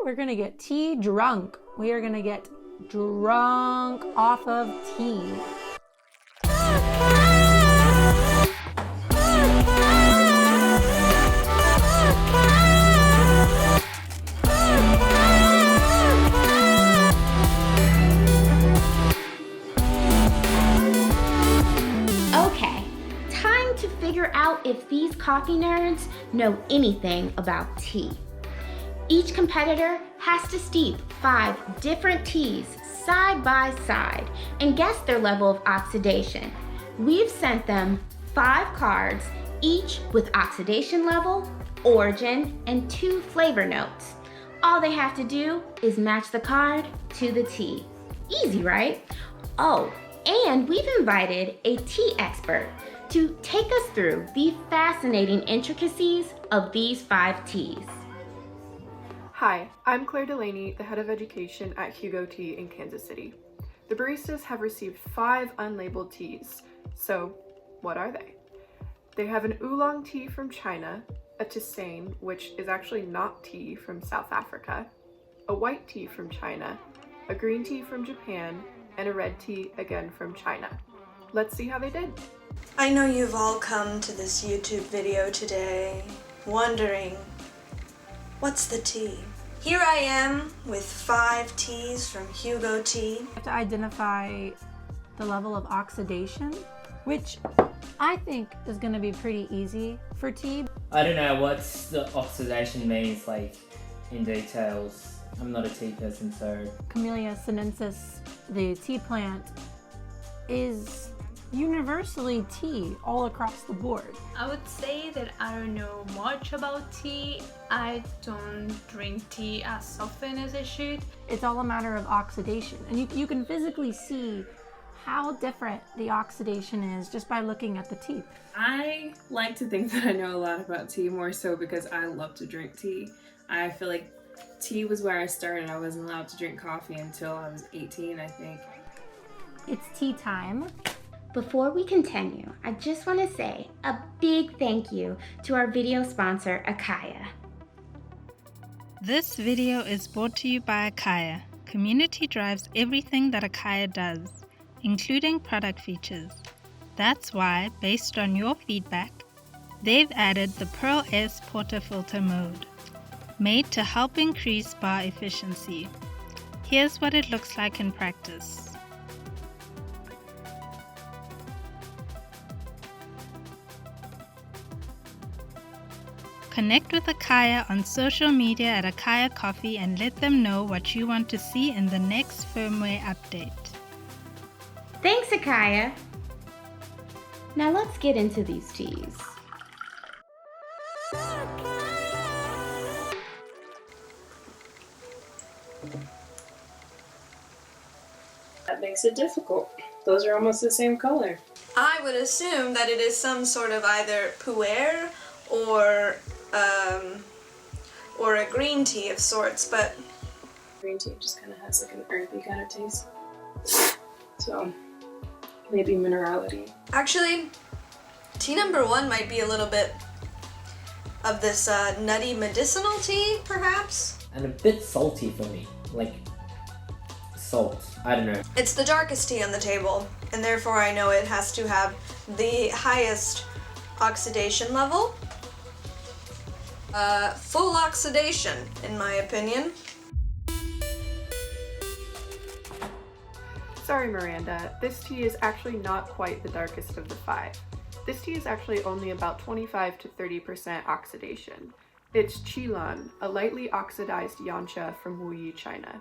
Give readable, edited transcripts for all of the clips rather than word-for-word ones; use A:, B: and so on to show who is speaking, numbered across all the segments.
A: we're gonna get tea drunk. We are gonna get drunk off of tea.
B: Okay, time to figure out if these coffee nerds know anything about tea. Each competitor has to steep 5 different teas side by side and guess their level of oxidation. We've sent them 5 cards, each with oxidation level, origin, and 2 flavor notes. All they have to do is match the card to the tea. Easy, right? Oh, and we've invited a tea expert to take us through the fascinating intricacies of these 5 teas.
C: Hi, I'm Claire Delaney, the head of education at Hugo Tea in Kansas City. The baristas have received 5 unlabeled teas. So, what are they? They have an oolong tea from China, a tisane, which is actually not tea, from South Africa, a white tea from China, a green tea from Japan, and a red tea again from China. Let's see how they did.
D: I know you've all come to this YouTube video today wondering, what's the tea? Here I am with 5 teas from Hugo Tea.
A: You have to identify the level of oxidation, which I think is going to be pretty easy for tea.
E: I don't know what the oxidation means, like, in details. I'm not a tea person, so...
A: Camellia sinensis, the tea plant, is universally tea all across the board.
F: I would say that I don't know much about tea. I don't drink tea as often as I should.
A: It's all a matter of oxidation, and you can physically see how different the oxidation is just by looking at the tea.
G: I like to think that I know a lot about tea, more so because I love to drink tea. I feel like tea was where I started. I wasn't allowed to drink coffee until I was 18, I think.
A: It's tea time.
B: Before we continue, I just want to say a big thank you to our video sponsor, Akaya.
H: This video is brought to you by Akaya. Community drives everything that Akaya does, including product features. That's why, based on your feedback, they've added the Pearl S portafilter mode, made to help increase bar efficiency. Here's what it looks like in practice. Connect with Akaya on social media at Akaya Coffee and let them know what you want to see in the next firmware update.
B: Thanks, Akaya. Now let's get into these teas.
G: That makes it difficult. Those are almost the same color.
D: I would assume that it is some sort of either pu'er or a green tea of sorts, but
G: Green tea just kind of has like an earthy kind of taste. So, maybe minerality.
D: actually, tea number 1 might be a little bit of this nutty medicinal tea, perhaps?
E: And a bit salty for me, like salt, I don't know.
D: It's the darkest tea on the table, and therefore I know it has to have the highest oxidation level. Full oxidation, in my opinion.
C: Sorry, Miranda, this tea is actually not quite the darkest of the 5. This tea is actually only about 25 to 30% oxidation. It's Qilin, a lightly oxidized yancha from Wuyi, China.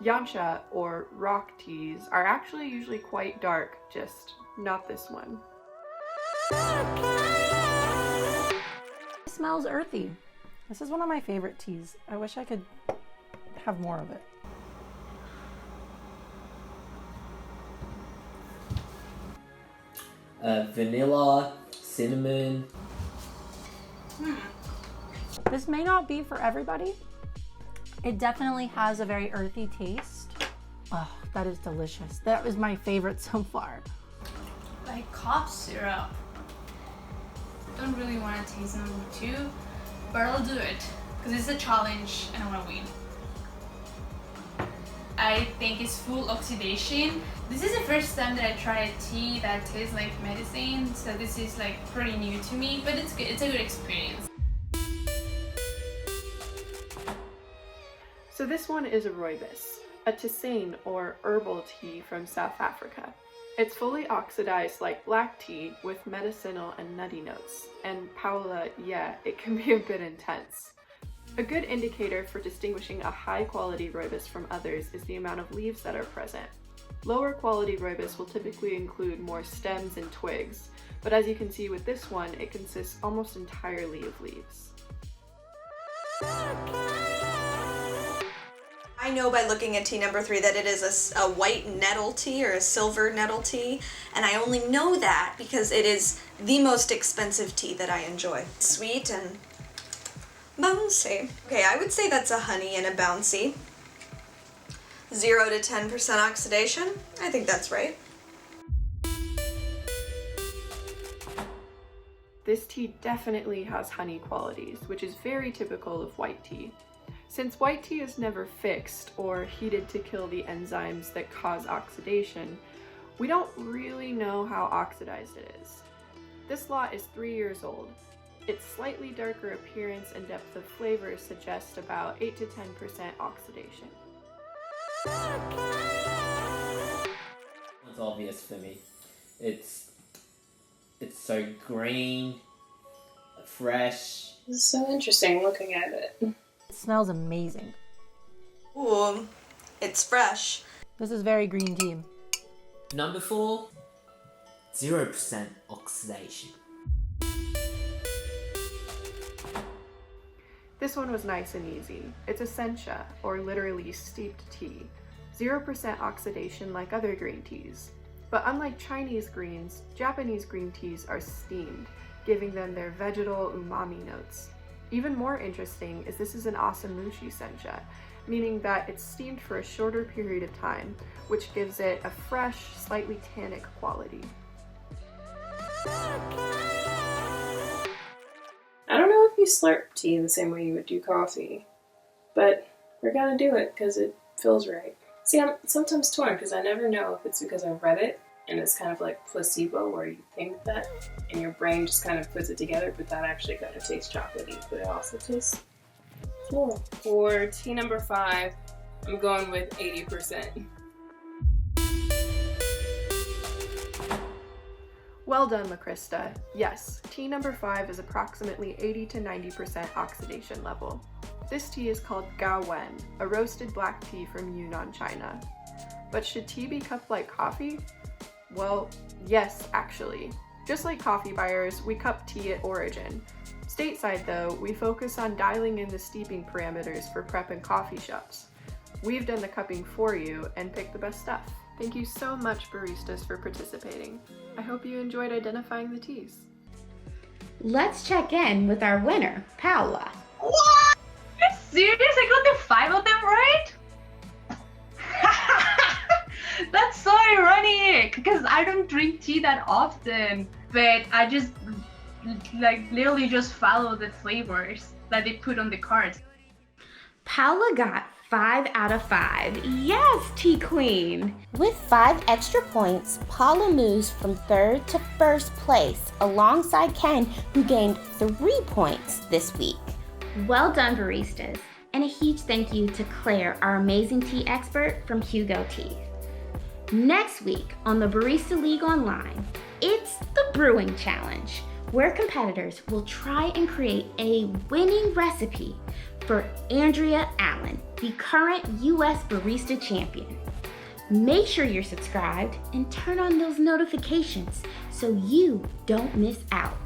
C: Yancha, or rock teas, are actually usually quite dark, just not this one.
A: It smells earthy. This is one of my favorite teas. I wish I could have more of it.
E: Vanilla, cinnamon.
A: This may not be for everybody. It definitely has a very earthy taste. Oh, that is delicious. That was my favorite so far.
F: Like cough syrup. Don't really want to taste number 2, but I'll do it because it's a challenge and I want to win. I think it's full oxidation. This is the first time that I tried tea that tastes like medicine, so this is like pretty new to me, but it's good. It's a good experience.
C: So this one is a rooibos, a tisane or herbal tea from South Africa. It's fully oxidized like black tea with medicinal and nutty notes. And Paola, yeah, it can be a bit intense. A good indicator for distinguishing a high-quality rooibos from others is the amount of leaves that are present. Lower quality rooibos will typically include more stems and twigs, but as you can see with this one, it consists almost entirely of leaves.
D: I know by looking at tea number 3 that it is a white nettle tea or a silver nettle tea, and I only know that because it is the most expensive tea that I enjoy. Sweet and bouncy. Okay, I would say that's a honey and a bouncy. 0 to 10% oxidation. I think that's right.
C: This tea definitely has honey qualities, which is very typical of white tea. Since white tea is never fixed or heated to kill the enzymes that cause oxidation, we don't really know how oxidized it is. This lot is 3 years old. Its slightly darker appearance and depth of flavor suggest about 8 to 10% oxidation.
E: It's obvious for me. It's so green, fresh.
G: This is so interesting looking at it.
A: It smells amazing.
D: Ooh, it's fresh.
A: This is very green tea.
E: Number 4, 0% oxidation.
C: This one was nice and easy. It's a sencha, or literally steeped tea. 0% oxidation like other green teas. But unlike Chinese greens, Japanese green teas are steamed, giving them their vegetal umami notes. Even more interesting is this is an asamushi sencha, meaning that it's steamed for a shorter period of time, which gives it a fresh, slightly tannic quality.
G: I don't know if you slurp tea the same way you would do coffee, but we're gonna do it because it feels right. See, I'm sometimes torn because I never know if it's because I read it and it's kind of like placebo where you think that and your brain just kind of puts it together, but that actually kind of tastes chocolatey, but it also tastes floral. For tea number 5, I'm going with 80%.
C: Well done, LaChrista. Yes, tea number 5 is approximately 80 to 90% oxidation level. This tea is called Gao Wen, a roasted black tea from Yunnan, China. But should tea be cupped like coffee? Well, yes, actually. Just like coffee buyers, we cup tea at origin. Stateside though, we focus on dialing in the steeping parameters for prep and coffee shops. We've done the cupping for you and picked the best stuff. Thank you so much, baristas, for participating. I hope you enjoyed identifying the teas.
B: Let's check in with our winner, Paola.
F: What? Are you serious? I got the 5 of them right? That's so ironic because I don't drink tea that often, but I just like literally just follow the flavors that they put on the cards.
B: Paola got 5 out of 5. Yes, Tea Queen. With 5 extra points, Paola moves from 3rd to 1st place alongside Ken, who gained 3 points this week. Well done, baristas. And a huge thank you to Claire, our amazing tea expert from Hugo Tea. Next week on the Barista League Online, it's the Brewing Challenge, where competitors will try and create a winning recipe for Andrea Allen, the current U.S. Barista Champion. Make sure you're subscribed and turn on those notifications so you don't miss out.